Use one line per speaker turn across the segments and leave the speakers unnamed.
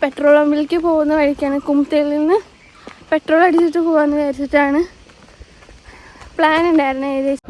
Petrol പമ്പിലേക്ക് പോകുന്ന വഴിക്കാണ്. കുംതയിൽ നിന്ന് പെട്രോൾ അടിച്ചിട്ട് പോകാമെന്ന് വിചാരിച്ചിട്ടാണ് പ്ലാൻ ഉണ്ടായിരുന്നത്. ഏകദേശം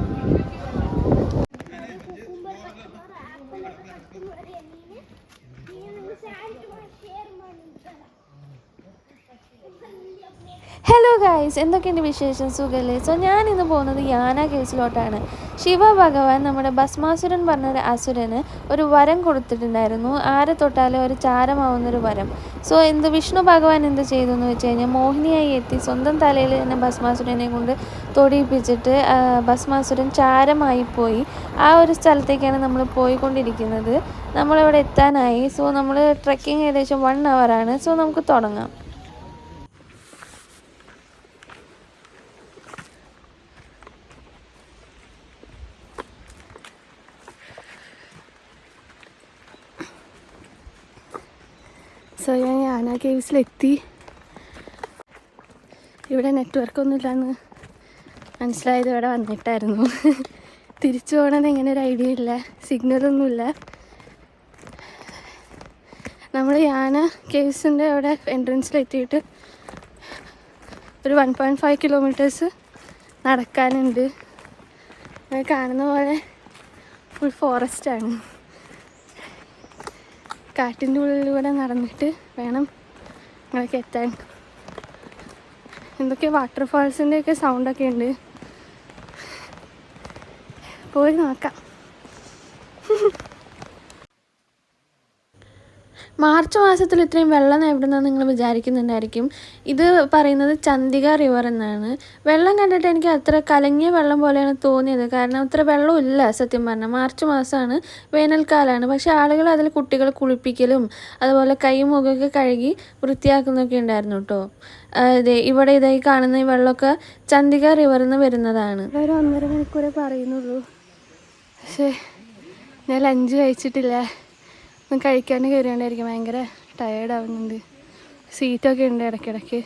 ഹലോ ഗൈസ്, എന്തൊക്കെയുണ്ട് വിശേഷം? സുഖല്ലേ? സോ ഞാനിന്ന് പോകുന്നത് യാന കേസിലോട്ടാണ്. ശിവഭഗവാൻ നമ്മുടെ ഭസ്മാസുരൻ പറഞ്ഞൊരു അസുരന് ഒരു വരം കൊടുത്തിട്ടുണ്ടായിരുന്നു. ആരെ തൊട്ടാലും ഒരു ചാരമാവുന്നൊരു വരം. സോ വിഷ്ണു ഭഗവാൻ എന്ത് ചെയ്തു എന്ന് വെച്ച് കഴിഞ്ഞാൽ മോഹിനിയായി എത്തി സ്വന്തം തലയിൽ തന്നെ ഭസ്മാസുരനെ കൊണ്ട് തൊടിയിപ്പിച്ചിട്ട് ഭസ്മാസുരൻ ചാരമായി പോയി. ആ ഒരു സ്ഥലത്തേക്കാണ് നമ്മൾ പോയിക്കൊണ്ടിരിക്കുന്നത്. നമ്മളിവിടെ എത്താനായി. സോ നമ്മൾ ട്രെക്കിംഗ് ഏകദേശം 1 hour. സോ നമുക്ക് തുടങ്ങാം. സോ ഞാൻ യാന കേവ്സിലെത്തി. ഇവിടെ നെറ്റ്വർക്കൊന്നുമില്ലെന്ന് മനസ്സിലായത് ഇവിടെ വന്നിട്ടായിരുന്നു. തിരിച്ചു പോകണമെന്ന് എങ്ങനെ ഒരു ഐഡിയ ഇല്ല, സിഗ്നലൊന്നുമില്ല. നമ്മൾ യാന കേവ്സിൻ്റെ അവിടെ എൻട്രൻസിലെത്തിയിട്ട് ഒരു 1.5 kilometers നടക്കാനുണ്ട്. കാണുന്ന പോലെ ഫുൾ ഫോറസ്റ്റാണ്. കാട്ടിൻ്റെ ഉള്ളിലൂടെ നടന്നിട്ട് വേണം ഞങ്ങൾക്ക് എത്താൻ. എന്തൊക്കെ വാട്ടർഫാൾസിൻ്റെയൊക്കെ സൗണ്ടൊക്കെ ഉണ്ട്. പോയി നോക്കാം. മാർച്ച് മാസത്തിൽ ഇത്രയും വെള്ളം എവിടെ നിന്നാണ് നിങ്ങൾ വിചാരിക്കുന്നുണ്ടായിരിക്കും. ഇത് പറയുന്നത് ചന്ദിക റിവർ എന്നാണ്. വെള്ളം കണ്ടിട്ട് എനിക്ക് അത്ര കലങ്ങിയ വെള്ളം പോലെയാണ് തോന്നിയത്. കാരണം അത്ര വെള്ളമില്ല സത്യം പറഞ്ഞാൽ. മാർച്ച് മാസമാണ്, വേനൽക്കാലമാണ്. പക്ഷേ ആളുകൾ അതിൽ കുട്ടികൾ കുളിപ്പിക്കലും അതുപോലെ കൈയും മുഖമൊക്കെ കഴുകി വൃത്തിയാക്കുന്നൊക്കെ ഉണ്ടായിരുന്നു കേട്ടോ. ഇവിടെ ഇതായി കാണുന്ന ഈ വെള്ളമൊക്കെ ചന്ദിക റിവറിൽ നിന്ന് വരുന്നതാണ്. ഒരു 1.5 മണിക്കൂറേ പറയുന്നുള്ളൂ. പക്ഷേ ഞാൻ ലഞ്ച് കഴിച്ചിട്ടില്ല. ഒന്നും കഴിക്കാണ്ട് കയറിയോണ്ടായിരിക്കും ഭയങ്കര ടയേർഡാവുന്നുണ്ട്. സീറ്റൊക്കെ ഉണ്ട് ഇടയ്ക്കിടയ്ക്ക്.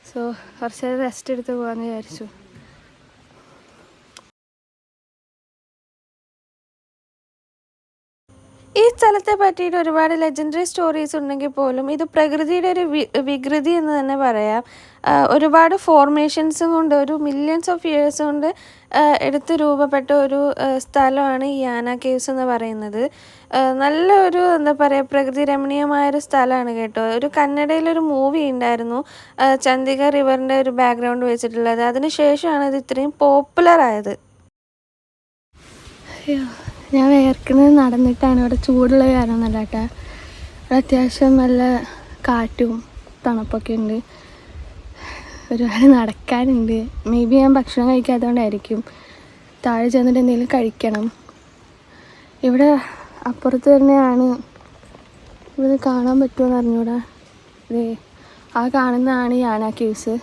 സോ കുറച്ച് നേരം റെസ്റ്റ് എടുത്ത് പോകാമെന്ന് വിചാരിച്ചു. ഈ സ്ഥലത്തെ പറ്റിയിട്ട് ഒരുപാട് ലെജൻഡറി സ്റ്റോറീസ് ഉണ്ടെങ്കിൽ പോലും ഇത് പ്രകൃതിയുടെ ഒരു വികൃതി എന്ന് തന്നെ പറയാം. ഒരുപാട് ഫോർമേഷൻസും കൊണ്ട്, ഒരു മില്യൺസ് ഓഫ് ഇയേഴ്സ് കൊണ്ട് എടുത്ത് രൂപപ്പെട്ട ഒരു സ്ഥലമാണ് ഈ യാന കേവ്സ് എന്ന് പറയുന്നത്. നല്ല ഒരു എന്താ പറയുക, പ്രകൃതി രമണീയമായൊരു സ്ഥലമാണ് കേട്ടോ. ഒരു കന്നഡയിലൊരു മൂവി ഉണ്ടായിരുന്നു ചന്ദിക റിവറിൻ്റെ ഒരു ബാക്ക്ഗ്രൗണ്ട് വെച്ചിട്ടുള്ളത്. അതിന് ശേഷമാണ് ഇത് ഇത്രയും പോപ്പുലറായത്. ഞാൻ വേർക്കുന്നത് നടന്നിട്ടാണ്. ഇവിടെ ചൂടുള്ള കാരണമല്ല കേട്ടോ. ഇവിടെ അത്യാവശ്യം നല്ല കാറ്റും തണുപ്പൊക്കെ ഉണ്ട്. ഒരുപാട് നടക്കാനുണ്ട്. മേ ബി ഞാൻ ഭക്ഷണം കഴിക്കാത്തതുകൊണ്ടായിരിക്കും. താഴെ ചെന്നിട്ട് എന്തെങ്കിലും കഴിക്കണം. ഇവിടെ അപ്പുറത്ത് തന്നെയാണ്. ഇവിടെ കാണാൻ പറ്റുമെന്ന് അറിഞ്ഞൂടാ. ആ കാണുന്നതാണ് യാന കേവ്സ്.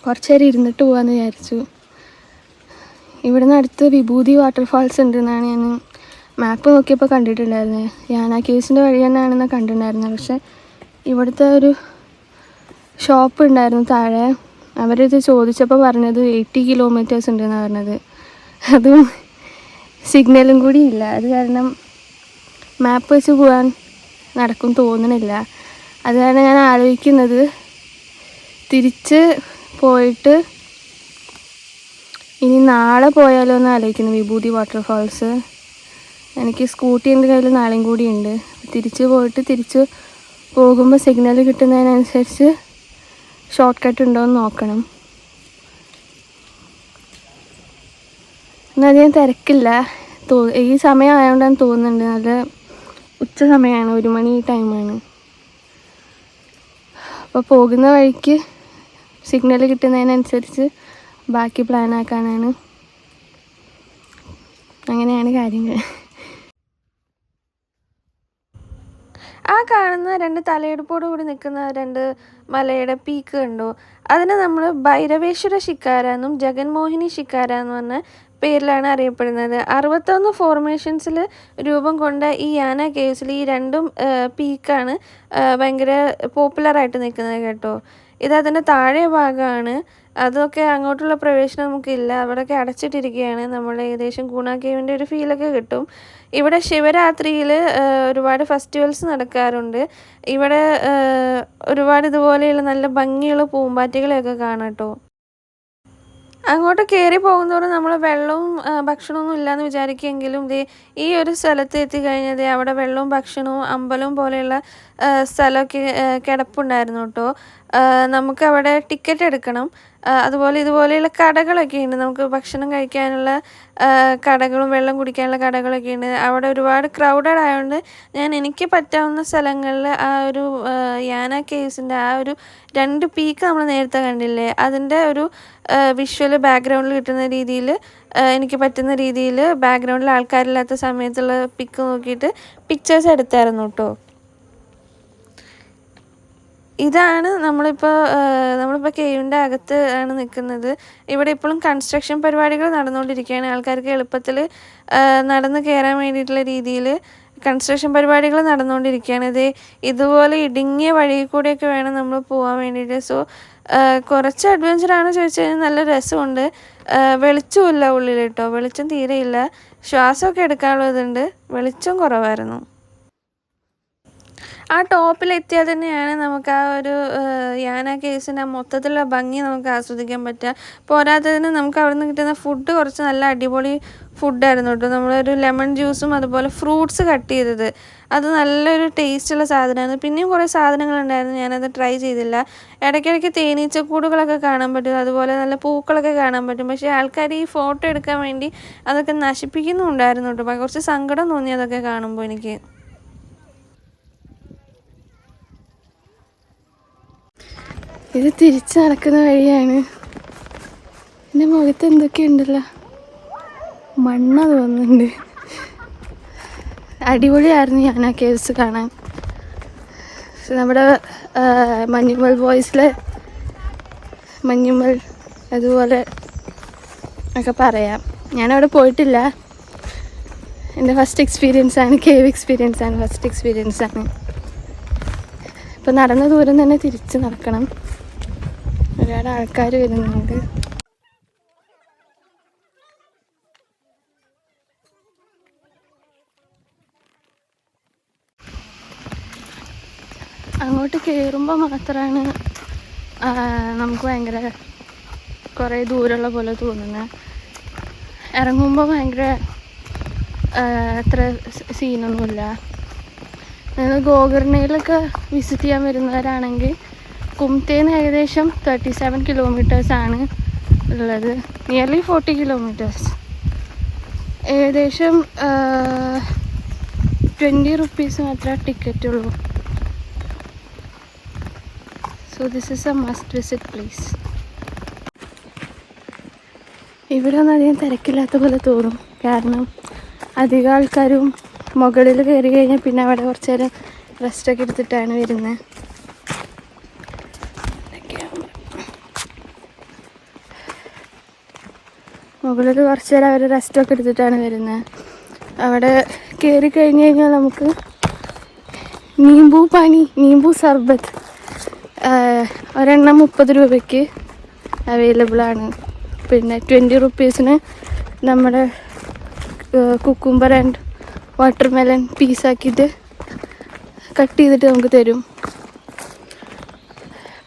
കുറച്ച് നേരം ഇരുന്നിട്ട് പോകാമെന്ന് വിചാരിച്ചു. ഇവിടുന്ന് അടുത്ത് വിഭൂതി വാട്ടർഫാൾസ് ഉണ്ടെന്നാണ് ഞാൻ മാപ്പ് നോക്കിയപ്പോൾ കണ്ടിട്ടുണ്ടായിരുന്നത്. യാന കേവ്സിൻ്റെ വഴി തന്നെയാണെന്ന് കണ്ടിട്ടുണ്ടായിരുന്നത്. പക്ഷേ ഇവിടുത്തെ ഒരു ഷോപ്പ് ഉണ്ടായിരുന്നു താഴെ. അവരിത് ചോദിച്ചപ്പോൾ പറഞ്ഞത് 80 kilometers ഉണ്ടെന്നാണ് പറഞ്ഞത്. അതും സിഗ്നലും കൂടി ഇല്ല. അത് കാരണം മാപ്പ് വെച്ച് പോകാൻ നടക്കും തോന്നണില്ല. അത് കാരണം ഞാൻ ആലോചിക്കുന്നത് തിരിച്ച് പോയിട്ട് ഇനി നാളെ പോയാലോ എന്ന് ആലോചിക്കുന്നു. വിഭൂതി വാട്ടർഫാൾസ് എനിക്ക് സ്കൂട്ടി എൻ്റെ കയ്യിൽ നാളെയും കൂടി ഉണ്ട്. തിരിച്ച് പോയിട്ട് തിരിച്ച് പോകുമ്പോൾ സിഗ്നൽ കിട്ടുന്നതിനനുസരിച്ച് ഷോർട്ട് കട്ട് ഉണ്ടോ എന്ന് നോക്കണം. എന്നാൽ അധികം തിരക്കില്ല. ഈ സമയം ആയതുകൊണ്ടാണ് തോന്നുന്നുണ്ട്. നല്ല ഉച്ച സമയമാണ്, 1 മണി ടൈമാണ്. അപ്പോൾ പോകുന്ന വഴിക്ക് സിഗ്നൽ കിട്ടുന്നതിനനുസരിച്ച് ബാക്കി പ്ലാൻ ആക്കാനാണ്. അങ്ങനെയാണ് കാര്യങ്ങൾ. ആ കാണുന്ന 2 തലയെടുപ്പോട് കൂടി നിൽക്കുന്ന 2 മലയുടെ പീക്ക് കണ്ടോ? അതിനെ നമ്മൾ ഭൈരവേശ്വര ശിക്കാര എന്നും ജഗൻമോഹിനി ശിക്കാര എന്ന് പറഞ്ഞ പേരിലാണ് അറിയപ്പെടുന്നത്. 61 ഫോർമേഷൻസിൽ രൂപം കൊണ്ട ഈ യാന കേവ്സിൽ ഈ 2 പീക്കാണ് ഭയങ്കര പോപ്പുലറായിട്ട് നിൽക്കുന്നത് കേട്ടോ. ഇത് അതിൻ്റെ താഴെ ഭാഗമാണ്. അതൊക്കെ അങ്ങോട്ടുള്ള പ്രവേശനം നമുക്കില്ല. അവിടെയൊക്കെ അടച്ചിട്ടിരിക്കുകയാണ്. നമ്മൾ ഏകദേശം ഗുണ കേവിൻ്റെ ഒരു ഫീലൊക്കെ കിട്ടും. ഇവിടെ ശിവരാത്രിയിൽ ഒരുപാട് ഫെസ്റ്റിവൽസ് നടക്കാറുണ്ട്. ഇവിടെ ഒരുപാട് ഇതുപോലെയുള്ള നല്ല ഭംഗിയുള്ള പൂമ്പാറ്റകളെയൊക്കെ കാണാം കേട്ടോ. അങ്ങോട്ട് കയറി പോകുന്നതോറും നമ്മൾ വെള്ളവും ഭക്ഷണമൊന്നും ഇല്ലയെന്ന് വിചാരിക്കുമെങ്കിലും ഈ ഒരു സ്ഥലത്ത് എത്തിക്കഴിഞ്ഞാൽ അവിടെ വെള്ളവും ഭക്ഷണവും അമ്പലവും പോലെയുള്ള സ്ഥലമൊക്കെ കിടപ്പുണ്ടായിരുന്നു കേട്ടോ. നമുക്കവിടെ ടിക്കറ്റ് എടുക്കണം. അതുപോലെ ഇതുപോലെയുള്ള കടകളൊക്കെ ഉണ്ട്. നമുക്ക് ഭക്ഷണം കഴിക്കാനുള്ള കടകളും വെള്ളം കുടിക്കാനുള്ള കടകളൊക്കെ ഉണ്ട്. അവിടെ ഒരുപാട് ക്രൗഡഡ് ആയതുകൊണ്ട് എനിക്ക് പറ്റാവുന്ന സ്ഥലങ്ങളിൽ ആ ഒരു യാന കേവ്സിൻ്റെ ആ ഒരു 2 പീക്ക് നമ്മൾ നേരത്തെ കണ്ടില്ലേ, അതിൻ്റെ ഒരു വിഷ്വൽ ബാക്ക്ഗ്രൗണ്ടിൽ കിട്ടുന്ന രീതിയിൽ എനിക്ക് പറ്റുന്ന രീതിയിൽ ബാക്ക്ഗ്രൗണ്ടിൽ ആൾക്കാരില്ലാത്ത സമയത്തുള്ള പിക്ക് നോക്കിയിട്ട് പിക്ചേഴ്സ് എടുത്തായിരുന്നു കേട്ടോ. ഇതാണ് നമ്മളിപ്പോൾ കേവിൻ്റെ അകത്ത് ആണ് നിൽക്കുന്നത്. ഇവിടെ ഇപ്പോഴും കൺസ്ട്രക്ഷൻ പരിപാടികൾ നടന്നുകൊണ്ടിരിക്കുകയാണ്. ആൾക്കാർക്ക് എളുപ്പത്തിൽ നടന്ന് കയറാൻ വേണ്ടിയിട്ടുള്ള രീതിയിൽ കൺസ്ട്രക്ഷൻ പരിപാടികൾ നടന്നുകൊണ്ടിരിക്കുകയാണ്. ഇതുപോലെ ഇടുങ്ങിയ വഴി കൂടെയൊക്കെ വേണം നമ്മൾ പോകാൻ വേണ്ടിയിട്ട്. സോ കുറച്ച് അഡ്വഞ്ചറാണ് ചോദിച്ചു കഴിഞ്ഞാൽ നല്ല രസമുണ്ട്. വെളിച്ചമില്ല ഉള്ളിൽ കേട്ടോ, വെളിച്ചം തീരെയില്ല. ശ്വാസമൊക്കെ എടുക്കാനുള്ളതുണ്ട്, വെളിച്ചം കുറവായിരുന്നു. ആ ടോപ്പിലെത്തിയാൽ തന്നെയാണ് നമുക്ക് ആ ഒരു യാന കേവ്സിൻ്റെ ആ മൊത്തത്തിലുള്ള ഭംഗി നമുക്ക് ആസ്വദിക്കാൻ പറ്റുക. പോരാത്തതിന് നമുക്ക് അവിടെ നിന്ന് കിട്ടുന്ന ഫുഡ് കുറച്ച് നല്ല അടിപൊളി ഫുഡായിരുന്നു കേട്ടോ. നമ്മളൊരു ലെമൺ ജ്യൂസും അതുപോലെ ഫ്രൂട്ട്സ് കട്ട് ചെയ്തത്, അത് നല്ലൊരു ടേസ്റ്റുള്ള സാധനമായിരുന്നു. പിന്നെയും കുറേ സാധനങ്ങളുണ്ടായിരുന്നു, ഞാനത് ട്രൈ ചെയ്തില്ല. ഇടയ്ക്കിടയ്ക്ക് തേനീച്ചക്കൂടുകളൊക്കെ കാണാൻ പറ്റും, അതുപോലെ നല്ല പൂക്കളൊക്കെ കാണാൻ പറ്റും. പക്ഷേ ആൾക്കാർ ഈ ഫോട്ടോ എടുക്കാൻ വേണ്ടി അതൊക്കെ നശിപ്പിക്കുന്നുണ്ടായിരുന്നു കേട്ടോ. കുറച്ച് സങ്കടം തോന്നി അതൊക്കെ കാണുമ്പോൾ എനിക്ക്. ഇത് തിരിച്ച് നടക്കുന്ന വഴിയാണ്. എൻ്റെ മുഖത്ത് എന്തൊക്കെയുണ്ടല്ലോ, മണ്ണ തോന്നുന്നുണ്ട്. അടിപൊളിയായിരുന്നു യാന കേവ്സ് കാണാൻ. നമ്മുടെ മഞ്ഞുമൽ ബോയ്സിലെ മഞ്ഞുമൽ അതുപോലെ ഒക്കെ പറയാം. ഞാനവിടെ പോയിട്ടില്ല. എൻ്റെ ഫസ്റ്റ് എക്സ്പീരിയൻസാണ്, കേവ് ഫസ്റ്റ് എക്സ്പീരിയൻസാണ്. ഇപ്പം നടന്ന ദൂരം തന്നെ തിരിച്ച് നടക്കണം. ഒരുപാട് ആൾക്കാർ വരുന്നുണ്ട്. അങ്ങോട്ട് കയറുമ്പോൾ മാത്രമാണ് നമുക്ക് ഭയങ്കര കുറേ ദൂരമുള്ള പോലെ തോന്നുന്നത്. ഇറങ്ങുമ്പോൾ ഭയങ്കര അത്ര സീനൊന്നുമില്ല. നിങ്ങൾ ഗോകർണയിലൊക്കെ വിസിറ്റ് ചെയ്യാൻ വരുന്നവരാണെങ്കിൽ കുംതേന്ന് ഏകദേശം 37 കിലോമീറ്റേഴ്സാണ് ഉള്ളത്, നിയർലി 40 കിലോമീറ്റേഴ്സ്. ഏകദേശം 20 റുപ്പീസ് മാത്രമേ ടിക്കറ്റ് ഉള്ളൂ. So this is A must visit place. ഇവിടെ ഒന്നും അധികം തിരക്കില്ലാത്ത പോലെ തോന്നും, കാരണം അധികം ആൾക്കാരും മുകളിൽ കയറി കഴിഞ്ഞാൽ പിന്നെ അവിടെ കുറച്ച് നേരം റെസ്റ്റൊക്കെ എടുത്തിട്ടാണ് വരുന്നത്. മുകളിൽ കുറച്ച് നേരം അവർ റെസ്റ്റൊക്കെ എടുത്തിട്ടാണ് വരുന്നത്. അവിടെ കയറി കഴിഞ്ഞ് കഴിഞ്ഞാൽ നമുക്ക് നീമ്പു സർബത്ത് ഒരെണ്ണം 30 രൂപയ്ക്ക് അവൈലബിളാണ്. പിന്നെ 20 റുപ്പീസിന് നമ്മുടെ കുക്കുംബർ ആൻഡ് വാട്ടർമെലൺ പീസാക്കിയിട്ട് കട്ട് ചെയ്തിട്ട് നമുക്ക് തരും.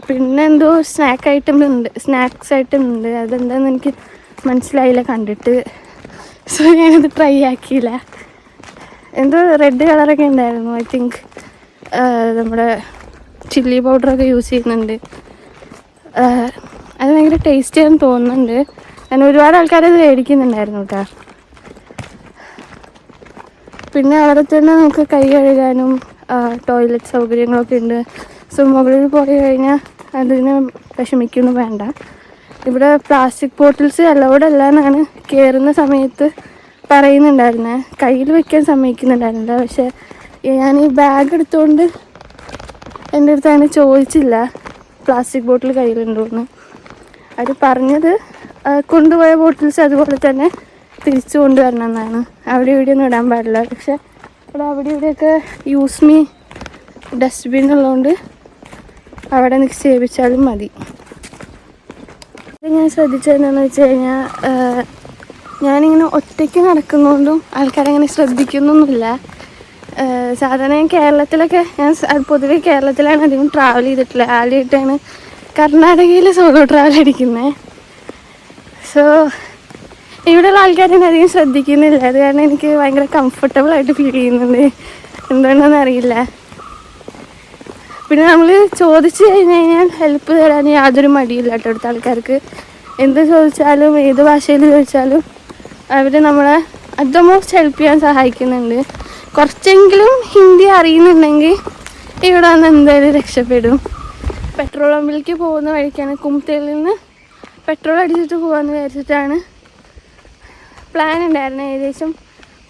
പിന്നെ എന്തോ സ്നാക്സ് ഐറ്റം ഉണ്ട്. അതെന്താണെന്ന് എനിക്ക് മനസ്സിലായില്ല കണ്ടിട്ട്. സോ ഞാനത് ട്രൈ ആക്കിയില്ല. എന്തോ റെഡ് കളറൊക്കെ ഉണ്ടായിരുന്നു. ഐ തിങ്ക് നമ്മുടെ ചില്ലി പൗഡറൊക്കെ യൂസ് ചെയ്യുന്നുണ്ട്. അത് ഭയങ്കര ടേസ്റ്റിയാന്ന് തോന്നുന്നുണ്ട്. ഞാൻ ഒരുപാട് ആൾക്കാരത് മേടിക്കുന്നുണ്ടായിരുന്നു കേട്ടോ. പിന്നെ അവിടെ തന്നെ നമുക്ക് കൈ കഴുകാനും ടോയ്ലറ്റ് സൗകര്യങ്ങളൊക്കെ ഉണ്ട്. സോ മുകളിൽ പോയി കഴിഞ്ഞാൽ അതിന് വിഷമിക്കൊന്നും വേണ്ട. ഇവിടെ പ്ലാസ്റ്റിക് ബോട്ടിൽസ് അലൗഡ് അല്ല എന്നാണ് കയറുന്ന സമയത്ത് പറയുന്നുണ്ടായിരുന്നത്. കയ്യിൽ വയ്ക്കാൻ സമ്മതിക്കുന്നുണ്ടായിരുന്നില്ല. പക്ഷേ ഞാൻ ഈ ബാഗ് എടുത്തുകൊണ്ട് എൻ്റെ അടുത്ത് അങ്ങനെ ചോദിച്ചില്ല പ്ലാസ്റ്റിക് ബോട്ടിൽ കയ്യിലുണ്ടോയെന്ന്. അവർ പറഞ്ഞത് കൊണ്ടുപോയ ബോട്ടിൽസ് അതുപോലെ തന്നെ തിരിച്ചു കൊണ്ടുവരണം എന്നാണ്. അവിടെ ഇവിടെയൊന്നും ഇടാൻ പാടില്ല. പക്ഷെ അവിടെ ഇവിടെയൊക്കെ യൂസ് മീ ഡസ്റ്റ്ബിൻ ഉള്ളതുകൊണ്ട് അവിടെ നിക്ഷേപിച്ചാലും മതി. ഞാൻ ശ്രദ്ധിച്ചതെന്താണെന്ന് വെച്ച് കഴിഞ്ഞാൽ ഞാനിങ്ങനെ ഒറ്റയ്ക്ക് നടക്കുന്നതുകൊണ്ടും ആൾക്കാരങ്ങനെ ശ്രദ്ധിക്കുന്നൊന്നുമില്ല. സാധാരണ ഞാൻ കേരളത്തിലൊക്കെ പൊതുവെ കേരളത്തിലാണ് അധികം ട്രാവൽ ചെയ്തിട്ടുള്ളത്. ആദ്യമായിട്ടാണ് കർണാടകയിൽ സോളോ ട്രാവൽ അടിക്കുന്നത്. സോ ഇവിടെയുള്ള ആൾക്കാരെന്നെ അധികം ശ്രദ്ധിക്കുന്നില്ല. അത് കാരണം എനിക്ക് ഭയങ്കര കംഫർട്ടബിളായിട്ട് ഫീൽ ചെയ്യുന്നുണ്ട്. എന്തുകൊണ്ടാണെന്ന് അറിയില്ല. പിന്നെ നമ്മൾ ചോദിച്ചു കഴിഞ്ഞാൽ ഹെൽപ്പ് തരാൻ യാതൊരു മടിയില്ല കേട്ടോ അടുത്ത ആൾക്കാർക്ക്. എന്ത് ചോദിച്ചാലും ഏത് ഭാഷയിൽ ചോദിച്ചാലും അവർ നമ്മളെ അറ്റ് ദ മോസ്റ്റ് ഹെൽപ്പ് ചെയ്യാൻ സഹായിക്കുന്നുണ്ട്. കുറച്ചെങ്കിലും ഹിന്ദി അറിയുന്നുണ്ടെങ്കിൽ ഇവിടെ വന്ന് എന്തായാലും രക്ഷപ്പെടും. പെട്രോൾ പമ്പിലേക്ക് പോകുന്ന വഴിക്കാണ്. കുംതയിൽ നിന്ന് പെട്രോൾ അടിച്ചിട്ട് പോകാമെന്ന് വിചാരിച്ചിട്ടാണ് പ്ലാൻ ഉണ്ടായിരുന്നത്. ഏകദേശം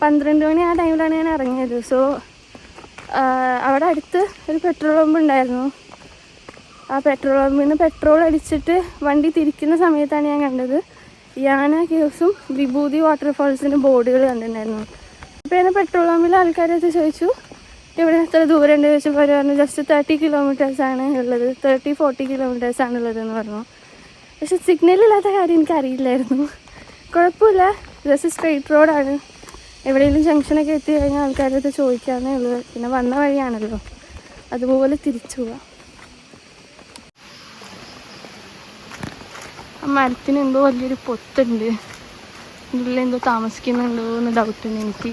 12 മണി ആ ടൈമിലാണ് ഞാൻ ഇറങ്ങിയത്. സോ അവിടെ അടുത്ത് ഒരു പെട്രോൾ പമ്പ് ഉണ്ടായിരുന്നു. ആ പെട്രോൾ പമ്പിൽ നിന്ന് പെട്രോൾ അടിച്ചിട്ട് വണ്ടി തിരിക്കുന്ന സമയത്താണ് ഞാൻ കണ്ടത് യാന കേവ്സും വിഭൂതി വാട്ടർഫാൾസിൻ്റെ ബോർഡുകൾ കണ്ടിട്ടുണ്ടായിരുന്നു. അപ്പോൾ ഞാൻ പെട്രോൾ പമ്പിലെ ആൾക്കാരത് ചോദിച്ചു ഇവിടെ എത്ര ദൂരം ഉണ്ട് ചോദിച്ചപ്പോൾ അവർ പറഞ്ഞു ജസ്റ്റ് 30 കിലോമീറ്റേഴ്സാണ് ഉള്ളത്, 30-40 കിലോമീറ്റേഴ്സാണ് ഉള്ളതെന്ന് പറഞ്ഞു. പക്ഷെ സിഗ്നലില്ലാത്ത കാര്യം എനിക്കറിയില്ലായിരുന്നു. കുഴപ്പമില്ല, ജസ്റ്റ് സ്ട്രെയിറ്റ് റോഡാണ്. എവിടെയെങ്കിലും ജംഗ്ഷനൊക്കെ എത്തി കഴിഞ്ഞാൽ ആൾക്കാരത് ചോദിക്കാവുന്നേ ഉള്ളൂ. പിന്നെ വന്ന വഴിയാണല്ലോ, അതുപോലെ തിരിച്ചു പോവാം. ആ മരത്തിന് എന്തോ വലിയൊരു പൊത്തുണ്ട്. ഇതിലെന്തോ താമസിക്കുന്നുണ്ടോ എന്ന് ഡൗട്ടുണ്ട് എനിക്ക്.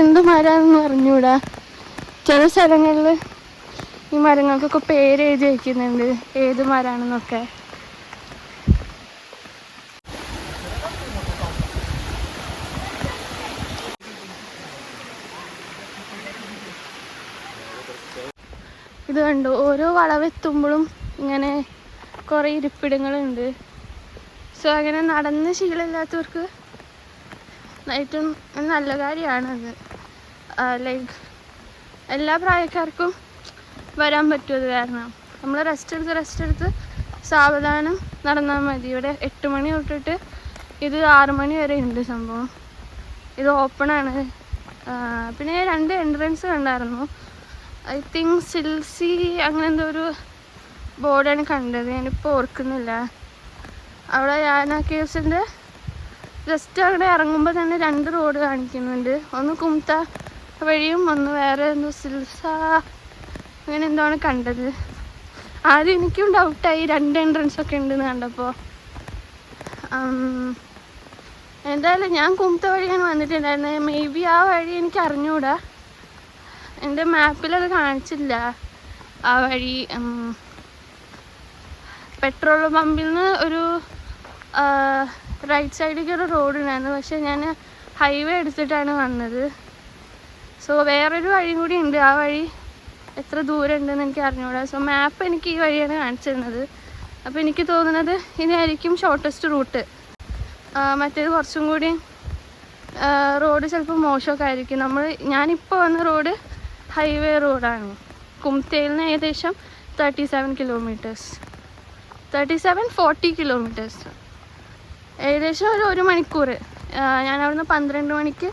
എന്ത് മരമാണെന്ന് അറിഞ്ഞൂടാ. ചില സ്ഥലങ്ങളിൽ ഈ മരങ്ങൾക്കൊക്കെ പേര് എഴുതി വയ്ക്കുന്നുണ്ട്, ഏത് മരമാണെന്നൊക്കെ. ഇത് കണ്ടോ, ഓരോ വളവെത്തുമ്പോഴും ഇങ്ങനെ കുറേ ഇരിപ്പിടങ്ങളുണ്ട്. സോ അങ്ങനെ നടന്ന് ശീലമില്ലാത്തവർക്ക് ഏറ്റവും നല്ല കാര്യമാണത്. ലൈക്ക് എല്ലാ പ്രായക്കാർക്കും വരാൻ പറ്റുമത്. കാരണം നമ്മൾ റെസ്റ്റ് എടുത്ത് സാവധാനം നടന്നാൽ മതി. ഇവിടെ 8 മണി തൊട്ടിട്ട് ഇത് 6 മണി വരെ ഉണ്ട് സംഭവം. ഇത് ഓപ്പണാണ്. പിന്നെ 2 എൻട്രൻസ് കണ്ടായിരുന്നു. ഐ തിങ്ക് സിൽസി അങ്ങനെ എന്തോ ഒരു ബോർഡാണ് കണ്ടത്, ഞാനിപ്പോൾ ഓർക്കുന്നില്ല. അവിടെ യാന കേവ്സിൻ്റെ ജസ്റ്റ് അവിടെ ഇറങ്ങുമ്പോൾ തന്നെ 2 റോഡ് കാണിക്കുന്നുണ്ട്. ഒന്ന് കുംത വഴിയും ഒന്ന് വേറെ എന്തോ സിൽസ അങ്ങനെ എന്തോ ആണ് കണ്ടത്. ആദ്യം എനിക്കും ഡൗട്ടായി 2 എൻട്രൻസ് ഒക്കെ ഉണ്ടെന്ന് കണ്ടപ്പോൾ. എന്തായാലും ഞാൻ കുംത വഴിയാണ് വന്നിട്ടുണ്ടായിരുന്നത്. മേ ബി ആ വഴി എനിക്ക് അറിഞ്ഞൂടാ, എൻ്റെ മാപ്പിലത് കാണിച്ചില്ല ആ വഴി. പെട്രോൾ പമ്പിൽ നിന്ന് ഒരു റൈറ്റ് സൈഡിലേക്ക് ഒരു റോഡ് ഉണ്ടായിരുന്നു. പക്ഷേ ഞാൻ ഹൈവേ എടുത്തിട്ടാണ് വന്നത്. സോ വേറൊരു വഴിയും കൂടി ഉണ്ട്. ആ വഴി എത്ര ദൂരം ഉണ്ടെന്ന് എനിക്ക് അറിഞ്ഞൂടാ. സോ മാപ്പ് എനിക്ക് ഈ വഴിയാണ് കാണിച്ചിരുന്നത്. അപ്പോൾ എനിക്ക് തോന്നുന്നത് ഇതായിരിക്കും ഷോർട്ടസ്റ്റ് റൂട്ട്. മറ്റേത് കുറച്ചും കൂടി റോഡ് ചിലപ്പോൾ മോശമൊക്കെ ആയിരിക്കും. ഞാനിപ്പോൾ വന്ന റോഡ് ഹൈവേ റോഡാണ്. കുംതയിൽ നിന്ന് ഏകദേശം 37 കിലോമീറ്റേഴ്സ്, 40 കിലോമീറ്റേഴ്സ്, ഏകദേശം ഒരു 1 മണിക്കൂർ. ഞാൻ അവിടുന്ന് 12 മണിക്ക്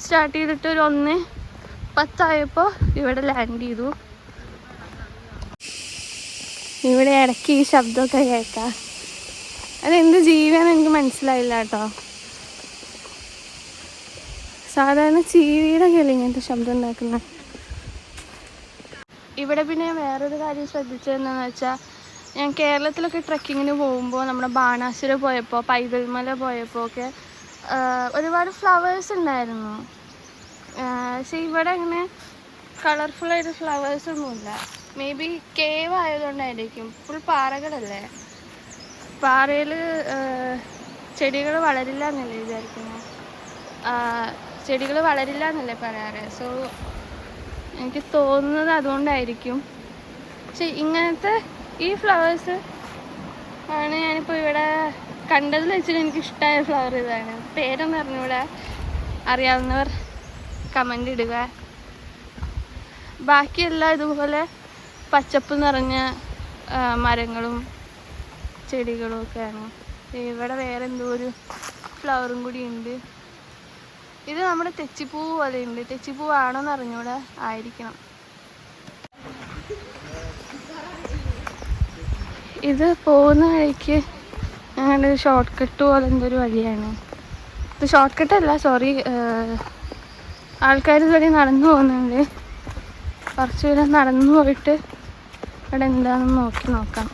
സ്റ്റാർട്ട് ചെയ്തിട്ട് ഒരു 1:10 ആയപ്പോൾ ഇവിടെ ലാൻഡ് ചെയ്തു. ഇവിടെ ഇടയ്ക്ക് ഈ ശബ്ദമൊക്കെ കേൾക്കാം. അതെന്ത് ജീവിയാണെന്ന് എനിക്ക് മനസ്സിലായില്ല കേട്ടോ. സാധാരണ ചീവിയുടെ കിളി ഇങ്ങനത്തെ ശബ്ദം ഉണ്ടാക്കുന്ന. ഇവിടെ പിന്നെ വേറൊരു കാര്യം ശ്രദ്ധിച്ചതെന്താണെന്ന് വെച്ചാൽ, ഞാൻ കേരളത്തിലൊക്കെ ട്രെക്കിങ്ങിന് പോകുമ്പോൾ നമ്മുടെ ബാണാസുര പോയപ്പോൾ, പൈതൽമല പോയപ്പോൾ ഒക്കെ ഒരുപാട് ഫ്ലവേഴ്സ് ഉണ്ടായിരുന്നു. പക്ഷേ ഇവിടെ അങ്ങനെ കളർഫുള്ളായിട്ട് ഫ്ലവേഴ്സൊന്നുമില്ല. മേ ബി കേവ് ആയതുകൊണ്ടായിരിക്കും. ഫുൾ പാറകളല്ലേ, പാറയിൽ ചെടികൾ വളരില്ല എന്നല്ലേ വിചാരിക്കുന്നത്. ചെടികൾ വളരില്ല എന്നല്ലേ പറയാറ്. സോ എനിക്ക് തോന്നുന്നത് അതുകൊണ്ടായിരിക്കും. പക്ഷെ ഇങ്ങനത്തെ ഈ ഫ്ലവേഴ്സ് ആണ് ഞാനിപ്പോൾ ഇവിടെ കണ്ടതിൽ വെച്ചിട്ട് എനിക്കിഷ്ടമായ ഫ്ലവർ ഇതാണ്. പേരൊന്നും അറിഞ്ഞൂടെ, അറിയാവുന്നവർ കമൻ്റ് ഇടുക. ബാക്കിയെല്ലാം ഇതുപോലെ പച്ചപ്പ് നിറഞ്ഞ മരങ്ങളും ചെടികളും ഒക്കെയാണ്. ഇവിടെ വേറെ എന്തോ ഒരു ഫ്ലവറും കൂടി ഉണ്ട്. ഇത് നമ്മുടെ തെച്ചിപ്പൂവ് പോലെ ഉണ്ട്. തെച്ചിപ്പൂവ് ആണോന്ന് അറിഞ്ഞൂടെ, ആയിരിക്കണം. ഇത് പോകുന്ന വഴിക്ക് അങ്ങനെ ഒരു ഷോർട്ട് കട്ട് പോലെ എന്തൊരു വഴിയാണ്. ഇത് ഷോർട്ട് കട്ടല്ല, സോറി, ആൾക്കാർ ഇതുവരെ നടന്നു പോകുന്നുണ്ട്. കുറച്ച് ദൂരം നടന്നു പോയിട്ട് ഇവിടെ എന്താണെന്ന് നോക്കാം.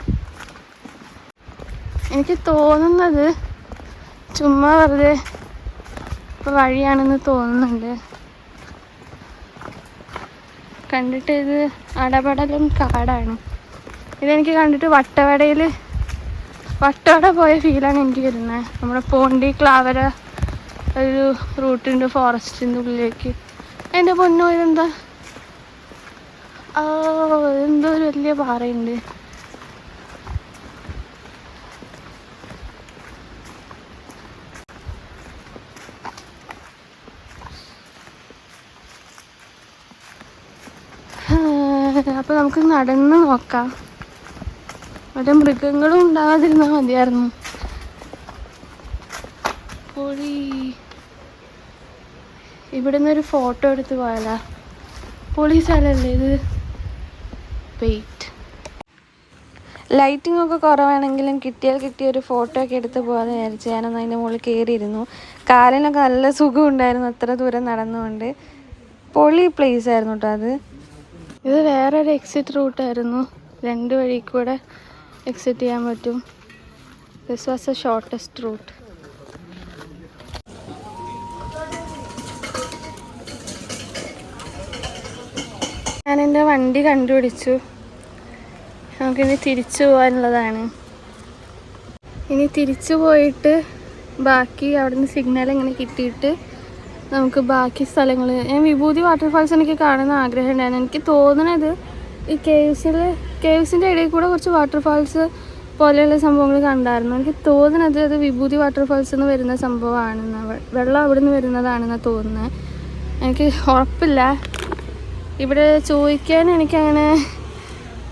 എനിക്ക് തോന്നുന്നത് ചുമ്മാ വെറുതെ ഇപ്പോൾ വഴിയാണെന്ന് തോന്നുന്നുണ്ട്. കണ്ടിട്ട് ഇത് അടപടലും കാടാണ്. ഇതെനിക്ക് കണ്ടിട്ട് വട്ടവട പോയ ഫീലാണ് എനിക്ക് വരുന്നത്. നമ്മുടെ പോണ്ടി ക്ലാവര ഒരു റൂട്ടുണ്ട് ഫോറസ്റ്റിൻ്റെ ഉള്ളിലേക്ക്. എൻ്റെ പൊന്നോ, ഇതെന്താ? എന്തോ ഒരു വലിയ പാറയുണ്ട്. അപ്പോൾ നമുക്ക് നടന്ന് നോക്കാം. അവിടെ മൃഗങ്ങളും ഉണ്ടാകാതിരുന്നാൽ മതിയായിരുന്നു. പൊളി. ഇവിടെ നിന്നൊരു ഫോട്ടോ എടുത്ത് പോയാലാ? പൊളി സ്ഥലമല്ലേ ഇത്. വെയിറ്റ്, ലൈറ്റിംഗ് ഒക്കെ കുറവാണെങ്കിലും കിട്ടിയൊരു ഫോട്ടോ ഒക്കെ എടുത്ത് പോകാമെന്ന് വിചാരിച്ചു. ഞാനൊന്ന് അതിൻ്റെ മുകളിൽ കയറിയിരുന്നു. കാലിനൊക്കെ നല്ല സുഖം ഉണ്ടായിരുന്നു അത്ര ദൂരം നടന്നുകൊണ്ട്. പൊളി പ്ലേസ് ആയിരുന്നു കേട്ടോ അത്. ഇത് വേറൊരു എക്സിറ്റ് റൂട്ടായിരുന്നു. 2 വഴി കൂടെ എക്സിറ്റ് ചെയ്യാൻ പറ്റും. This was a shortest route. ഞാനെൻ്റെ വണ്ടി കണ്ടുപിടിച്ചു. നമുക്കിനി തിരിച്ചു പോകാനുള്ളതാണ്. ഇനി തിരിച്ചു പോയിട്ട് ബാക്കി അവിടുന്ന് സിഗ്നൽ ഇങ്ങനെ കിട്ടിയിട്ട് നമുക്ക് ബാക്കി സ്ഥലങ്ങൾ. ഞാൻ വിഭൂതി വാട്ടർഫാൾസ് എനിക്ക് കാണുന്ന ആഗ്രഹം ഉണ്ടായിരുന്നു. എനിക്ക് തോന്നുന്നത് ഈ കേവ്സിൻ്റെ ഇടയിൽ കൂടെ കുറച്ച് വാട്ടർഫാൾസ് പോലെയുള്ള സംഭവങ്ങൾ കണ്ടായിരുന്നു. എനിക്ക് തോന്നുന്നത് അത് വിഭൂതി വാട്ടർഫാൾസ് എന്ന് വരുന്ന സംഭവമാണെന്ന്, വെള്ളം അവിടെ നിന്ന് വരുന്നതാണെന്ന് തോന്നുന്നത്. എനിക്ക് ഉറപ്പില്ല. ഇവിടെ ചോദിക്കാൻ എനിക്കങ്ങനെ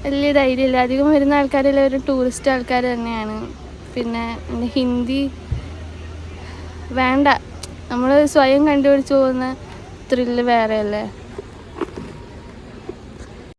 വലിയ ധൈര്യമില്ല. അധികം വരുന്ന ആൾക്കാരെല്ലാം ഒരു ടൂറിസ്റ്റ് ആൾക്കാർ തന്നെയാണ്. പിന്നെ ഹിന്ദി വേണ്ട, നമ്മൾ സ്വയം കണ്ടുപിടിച്ച് പോകുന്ന ത്രില്ല് വേറെയല്ലേ.